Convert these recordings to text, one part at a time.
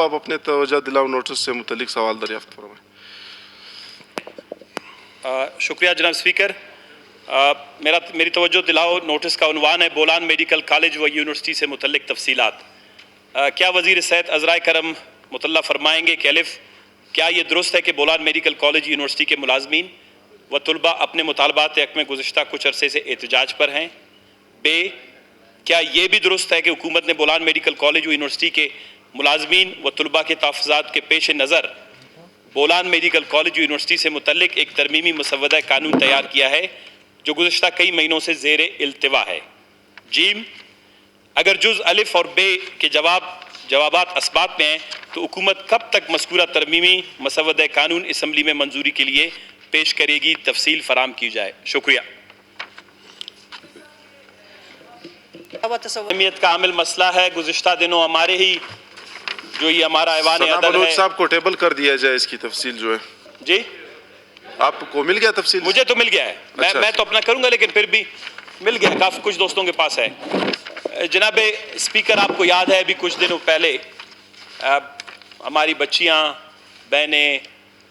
आप अपने तवज्जो दिलाओ नोटिस से मुतल्लिक सवाल दरियाफ्त फरमाएं। शुक्रिया जनाब स्पीकर। मेरी तवज्जो दिलाओ नोटिस का उन्वान है बोलान मेडिकल कॉलेज व यूनिवर्सिटी से मुतल्लिक तफसीलात। क्या वज़ीर सेहत अज़राए करम मुतल्ला फरमाएंगे कि अलिफ, क्या ये दुरुस्त है कि बोलान मेडिकल कॉलेज यूनिवर्सिटी के मुलाजमीन व तलबा अपने मुतालबात हक़ में गुज़िश्ता कुछ अरसे से एहतजाज पर हैं? बे, क्या ये भी दुरुस्त है कि हुकूमत ने बोलान मेडिकल कॉलेज व यूनिवर्सिटी के मुलाजमीन व तलबा के तहफ़्फ़ुज़ात के पेश नज़र बोलान मेडिकल कॉलेज यूनिवर्सिटी से मुतल्लिक एक तरमीमी मसवदा कानून तैयार किया है जो गुज़िश्ता कई महीनों से ज़ेरे इल्तिवा है? जीम, अगर जुज़ अलिफ और बे के जवाबात असबात में हैं तो हुकूमत कब तक मज़कूरा तरमीमी मसवदा कानून असम्बली में मंजूरी के लिए पेश करेगी? तफसील फराम की जाए। शुक्रिया। अहमियत का आमिल मसला है। गुज़िश्ता दिनों हमारे ही जो ये हमारा ऐवान अदल है साहब को टेबल कर दिया जाए, इसकी तफसील जो है। जी, आपको मिल गया तफसील? मुझे तो मिल गया है। अच्छा, मैं तो अपना करूंगा, लेकिन फिर भी मिल गया, काफ़ी कुछ दोस्तों के पास है। जनाब स्पीकर, आपको याद है अभी कुछ दिनों पहले हमारी बच्चियां, बहनें,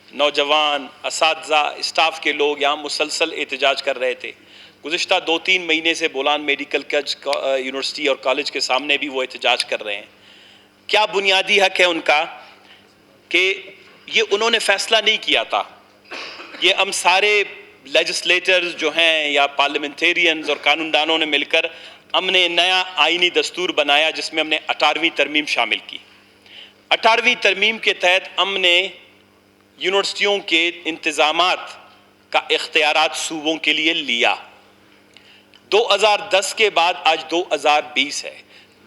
नौजवान, असातिज़ा, स्टाफ के लोग यहाँ मुसलसल एहतजाज कर रहे थे। गुज़िश्ता 2-3 महीने से बोलान मेडिकल यूनिवर्सिटी और कॉलेज के सामने भी वो एहतजाज कर रहे हैं। क्या बुनियादी हक है उनका कि ये उन्होंने फैसला नहीं किया था? ये हम सारे लेजिस्लेटर्स जो हैं या पार्लियामेंटेरियंस और कानूनदानों ने मिलकर हमने नया आईनी दस्तूर बनाया जिसमें हमने 18वीं तरमीम शामिल की। 18वीं तरमीम के तहत हमने यूनिवर्सिटियों के इंतज़ामात का इख्तियारात सूबों के लिए लिया। 2010 के बाद आज 2020 है।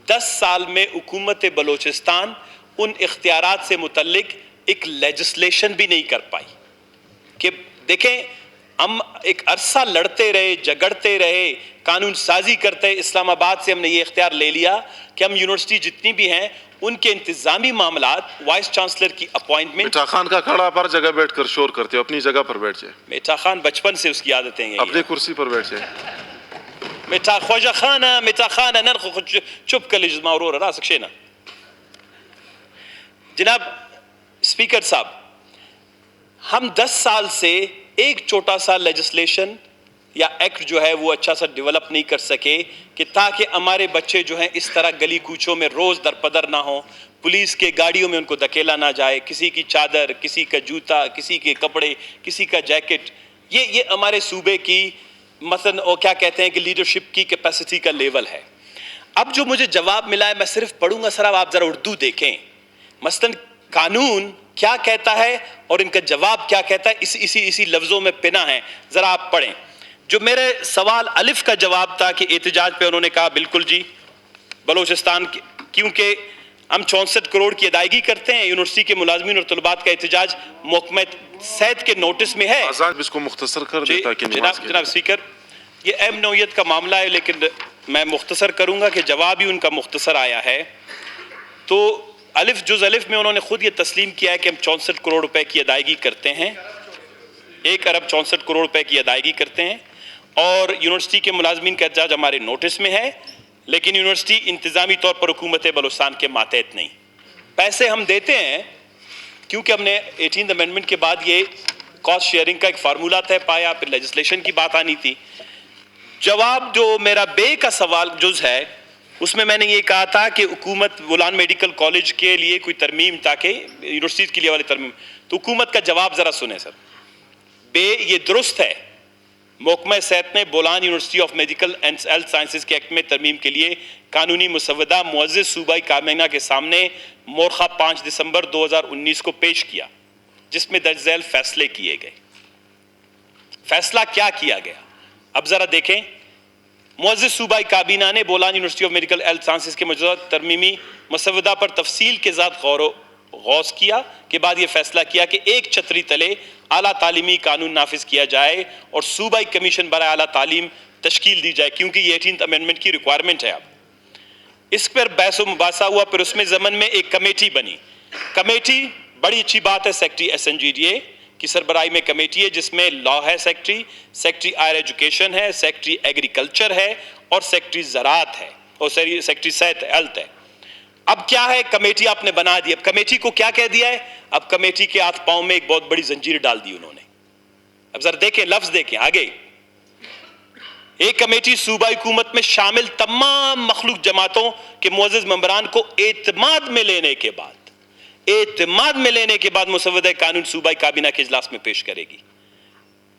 10 साल में हुकूमत बलोचिस्तान उन इख्तियारात से मुतल्लिक एक लेजिस्लेशन भी नहीं कर पाई। कि देखें, हम एक अरसा लड़ते रहे, झगड़ते रहे, कानून साजी करते, इस्लामाबाद से हमने ये इख्तियार ले लिया कि हम यूनिवर्सिटी जितनी भी हैं उनके इंतजामी मामलात, वाइस चांसलर की अपॉइंटमेंट। मीठा खान का खड़ा पर जगह बैठकर शोर करते हो, अपनी जगह पर बैठ जाए। मीठा खान बचपन से उसकी आदतें हैं, अपनी कुर्सी पर बैठ जाए। मीठा ख्वाजा खाना, मीठा खाना नर चुप कर लीजिए मारूर रा सकशे ना। जनाब स्पीकर साहब, हम 10 साल से एक छोटा सा लेजिस्लेशन या एक्ट जो है वो अच्छा सा डेवलप नहीं कर सके कि ताकि हमारे बच्चे जो हैं इस तरह गली कूचों में रोज़ दरपदर ना हो, पुलिस के गाड़ियों में उनको धकेला ना जाए, किसी की चादर, किसी का जूता, किसी के कपड़े, किसी का जैकेट। ये हमारे सूबे की मसलन और क्या कहते हैं कि लीडरशिप की कैपेसिटी का लेवल है। अब जो मुझे जवाब मिला है मैं सिर्फ पढ़ूंगा सर, आप ज़रा उर्दू देखें। मसलन कानून क्या कहता है और इनका जवाब क्या कहता है, इसी लफ्ज़ों में पिना है, ज़रा आप पढ़ें। जो मेरे सवाल अलिफ का जवाब था कि एहतजाज पे उन्होंने कहा बिल्कुल जी, बलोचिस्तान क्योंकि हम 64 करोड़ की अदायगी करते हैं, यूनिवर्सिटी के मुलाजमीन और तलबात का एहतजाज महकमा सेहत के नोटिस में है। इसको मुख्तसर कर देता कि जनाब स्पीकर, ये अहम नौयत का मामला है, लेकिन मैं मुख्तसर करूँगा कि जवाब ही उनका मुख्तसर आया है। तो अलिफ जुज़ अलिफ में उन्होंने खुद ये तस्लीम किया है कि हम 64 करोड़ रुपए की अदायगी करते हैं, 1 अरब 64 करोड़ रुपए की अदायगी करते हैं, और यूनिवर्सिटी के मुलाजमीन का एहतजाज हमारे नोटिस में है, लेकिन यूनिवर्सिटी इंतज़ामी तौर पर हुकूमत बलूचिस्तान के मातहत नहीं। पैसे हम देते हैं क्योंकि हमने 18th अमेंडमेंट के बाद ये कॉस्ट शेयरिंग का एक फार्मूला तय पाया, फिर लेजिस्लेशन की बात आनी थी। जवाब जो मेरा बे का सवाल जुज़ है उसमें मैंने ये कहा था कि हुकूमत बोलान मेडिकल कॉलेज के लिए कोई तरमीम, ताकि यूनिवर्सिटी के लिए वाली तरमीम, तो हुकूमत का जवाब ज़रा सुने सर। बे, ये दुरुस्त है, महकमा सेहत ने Bolan university of medical and health sciences के एक्ट में तरमीम के लिए कानूनी मुसवदा मुअज़्ज़ज़ सूबाई काबीना के सामने मोरखा 5 दिसंबर 2019 को पेश किया, जिसमें दर्ज झैल फैसले किए गए। फैसला क्या किया गया अब ज़रा देखें। मुअज़्ज़ज़ सूबाई काबीना ने Bolan university of medical health sciences के मौजूदा तरमीमी मसवदा पर तफसील के साथ गौस किया के बाद ये फैसला किया कि एक छतरी तले आला तालीमी कानून नाफिज किया जाए और सूबाई कमीशन बराए आला तालीम तश्कील दी जाए, क्योंकि ये 18th अमेंडमेंट की रिक्वायरमेंट है। अब इस पर बहस व मुबासा हुआ, फिर उसमें ज़मन में एक कमेटी बनी। कमेटी बड़ी अच्छी बात है, सेक्रेटरी SNGDA की सरबराही में कमेटी है, जिसमें लॉ है सेक्रेटरी हायर एजुकेशन है, सेक्रेटरी एग्रीकल्चर है और सेक्रेटरी ज़राअत है, और सेक्रेटरी सेहत हेल्थ है। اب کیا ہے, کمیٹی آپ نے بنا دی, اب کمیٹی کو کیا کہہ دیا ہے, اب کمیٹی کے ہاتھ پاؤں میں ایک بہت بڑی زنجیر ڈال دی انہوں نے. اب ذرا دیکھیں, لفظ دیکھیں آگے. ایک کمیٹی صوبائی حکومت میں شامل تمام مخلوق جماعتوں کے معزز ممبران کو اعتماد میں لینے کے بعد مسودہ قانون صوبائی کابینہ کے اجلاس میں پیش کرے گی.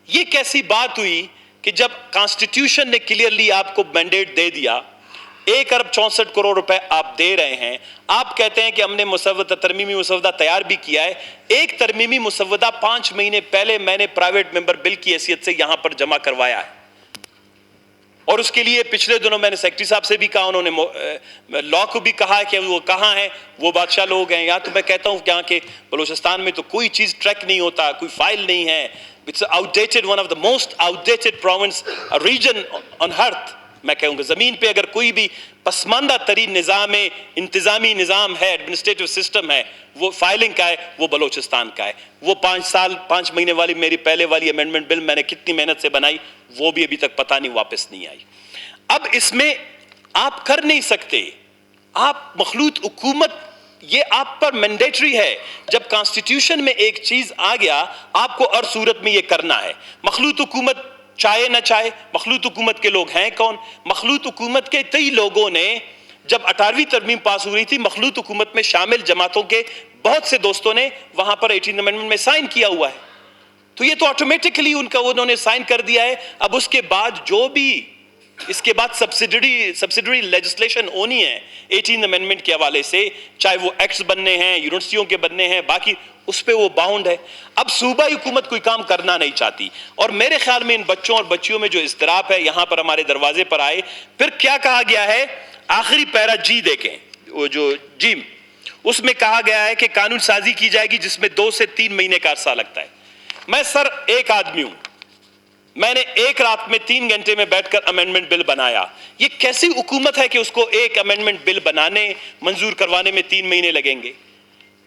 یہ کیسی بات ہوئی کہ جب کانسٹیٹیوشن نے کلیئرلی آپ کو مینڈیٹ دے دیا, 1 ارب 64 کروڑ روپے آپ دے رہے ہیں, آپ کہتے ہیں کہ ہم نے ترمیمی مسودہ تیار بھی کیا ہے. ایک ترمیمی مسودہ 5 مہینے پہلے میں نے پرائیویٹ ممبر بل کی حیثیت سے یہاں پر جمع کروایا ہے, اور اس کے لیے پچھلے دنوں میں نے سیکرٹری صاحب سے بھی کہا, انہوں نے لا کو بھی کہا کہ وہ کہاں ہیں, وہ بادشاہ لوگ ہیں. یا تو میں کہتا ہوں کہ یہاں کے بلوچستان میں تو کوئی چیز ٹریک نہیں ہوتا, کوئی فائل نہیں ہے. It's outdated, one of the most outdated province, region on earth. میں کہوں گا زمین پہ اگر کوئی بھی پسماندہ ترین نظام ہے, انتظامی نظام ہے, ایڈمنسٹریٹو سسٹم ہے, وہ فائلنگ کا ہے, وہ بلوچستان کا ہے. وہ 5 مہینے والی میری پہلے والی امینڈمنٹ بل میں نے کتنی محنت سے بنائی, وہ بھی ابھی تک پتہ نہیں واپس نہیں آئی. اب اس میں آپ کر نہیں سکتے, آپ مخلوط حکومت, یہ آپ پر مینڈیٹری ہے. جب کانسٹیٹیوشن میں ایک چیز آ گیا, آپ کو ہر صورت میں یہ کرنا ہے. مخلوط حکومت چاہے نہ چاہے, مخلوط حکومت کے لوگ ہیں کون؟ مخلوط حکومت کے کئی لوگوں نے, جب 18ویں ترمیم پاس ہو رہی تھی, مخلوط حکومت میں شامل جماعتوں کے بہت سے دوستوں نے وہاں پر 18 امینڈمنٹ میں سائن کیا ہوا ہے. تو یہ تو آٹومیٹکلی انہوں نے سائن کر دیا ہے. اب اس کے بعد جو بھی اس کے بعد سبسیڈری لیجسلیشن ہونی ہے 18 امینڈمنٹ کے حوالے سے, چاہے وہ ایکٹس بننے ہیں, یونیورسٹیوں کے بننے ہیں, باقی اس پہ وہ باؤنڈ ہے. اب صوبائی حکومت کوئی کام کرنا نہیں چاہتی, اور میرے خیال میں ان بچوں اور بچیوں میں جو اضطراب ہے یہاں پر ہمارے دروازے پر آئے. پھر کیا کہا گیا ہے, آخری پیرا جی دیکھیں, وہ جو جیم, اس میں کہا گیا ہے کہ قانون سازی کی جائے گی جس میں 2 سے 3 مہینے کا عرصہ لگتا ہے. میں سر ایک آدمی ہوں, میں نے ایک رات میں 3 گھنٹے میں بیٹھ کر امینڈمنٹ بل بنایا. یہ کیسی حکومت ہے کہ اس کو ایک امینڈمنٹ بل بنانے, منظور کروانے میں 3 مہینے لگیں گے؟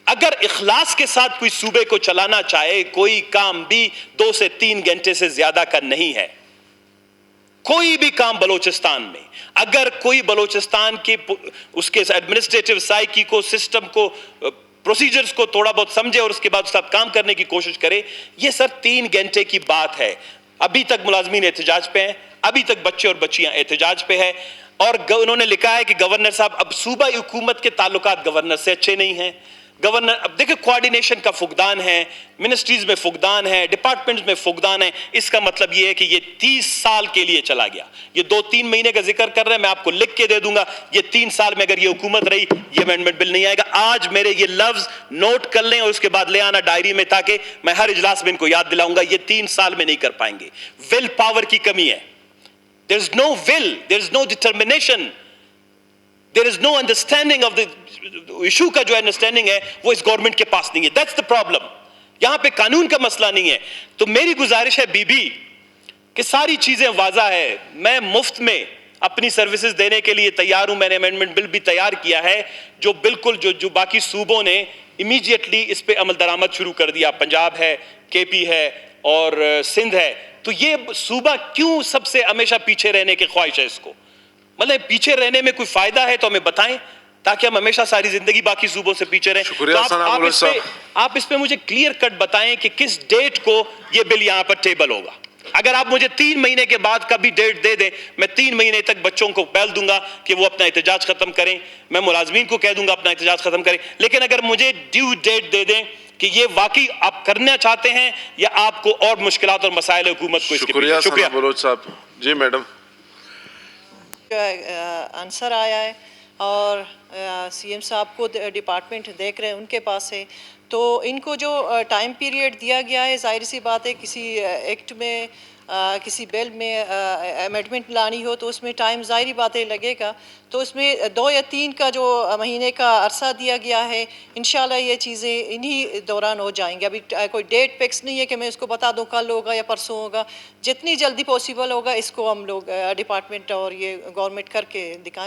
اگر اخلاص کے ساتھ کوئی صوبے کو چلانا چاہے, کوئی کام بھی 2 سے 3 گھنٹے سے زیادہ کا نہیں ہے. کوئی بھی کام بلوچستان میں, اگر کوئی بلوچستان کے اس کے ایڈمنسٹریٹو سائیکی کو, سسٹم کو, پروسیجرز کو تھوڑا بہت سمجھے اور اس کے بعد اس ساتھ کام کرنے کی کوشش کرے, یہ سر 3 گھنٹے کی بات ہے. ابھی تک ملازمین احتجاج پہ ہیں, ابھی تک بچے اور بچیاں احتجاج پہ ہیں, اور انہوں نے لکھا ہے کہ گورنر صاحب, اب صوبائی حکومت کے تعلقات گورنر سے اچھے نہیں ہیں. گورنر, اب دیکھیں کوارڈینیشن کا فقدان ہے, منسٹریز میں فقدان ہے, ڈپارٹمنٹس میں فقدان ہے. اس کا مطلب یہ ہے کہ یہ 30 سال کے لیے چلا گیا. یہ 2-3 مہینے کا ذکر کر رہے ہیں, میں آپ کو لکھ کے دے دوں گا, یہ 3 سال میں اگر یہ حکومت رہی, یہ امینڈمنٹ بل نہیں آئے گا. آج میرے یہ لفظ نوٹ کر لیں اور اس کے بعد لے آنا ڈائری میں, تاکہ میں ہر اجلاس میں ان کو یاد دلاؤں گا. یہ 3 سال میں نہیں کر پائیں گے. ول پاور کی کمی ہے. There is no will, there is no determination, there is no understanding of the issue. کا جو انڈرسٹینڈنگ ہے وہ اس گورنمنٹ کے پاس نہیں ہے. That's the problem. یہاں پہ قانون کا مسئلہ نہیں ہے. تو میری گزارش ہے بی بی کہ ساری چیزیں واضح ہے. میں مفت میں اپنی سروسز دینے کے لیے تیار ہوں. میں نے امینڈمنٹ بل بھی تیار کیا ہے, جو بالکل جو باقی صوبوں نے امیڈیٹلی اس پہ عمل درآمد شروع کر دیا. پنجاب ہے, کے پی ہے اور سندھ ہے. تو یہ صوبہ کیوں سب سے ہمیشہ پیچھے رہنے کی خواہش ہے اس کو؟ مطلب پیچھے رہنے میں کوئی فائدہ ہے تو ہمیں بتائیں, تاکہ ہم ہمیشہ ساری زندگی باقی صوبوں سے پیچھے رہیں. شکریہ آپ اس پہ مجھے کلیئر کٹ بتائیں کہ کس ڈیٹ کو یہ بل یہاں پر ٹیبل ہوگا. اگر آپ مجھے 3 مہینے کے بعد کبھی ڈیٹ دے دیں, میں 3 مہینے تک بچوں کو پہل دوں گا کہ وہ اپنا احتجاج ختم کریں, میں ملازمین کو کہہ دوں گا اپنا احتجاج ختم کریں. لیکن اگر مجھے ڈیو ڈیٹ دے دیں کہ یہ واقعی آپ کرنا چاہتے ہیں یا آپ کو اور مشکلات اور مسائل حکومت کو اس کے پیچھے. شکریہ بلوچ صاحب. جی میڈم. آنسر آیا ہے اور سی ایم صاحب کو ڈپارٹمنٹ دیکھ رہے ہیں, ان کے پاس ہے, تو ان کو جو ٹائم پیریڈ دیا گیا ہے, ظاہر سی بات ہے کسی ایکٹ میں, کسی بل میں امینڈمنٹ لانی ہو تو اس میں ٹائم ظاہری باتیں لگے گا. تو اس میں 2 یا 3 کا جو مہینے کا عرصہ دیا گیا ہے, انشاءاللہ یہ چیزیں انہی دوران ہو جائیں گے. ابھی کوئی ڈیٹ فکس نہیں ہے کہ میں اس کو بتا دوں کل ہوگا یا پرسوں ہوگا. جتنی جلدی پاسبل ہوگا اس کو ہم لوگ ڈپارٹمنٹ اور یہ گورنمنٹ کر کے دکھائیں.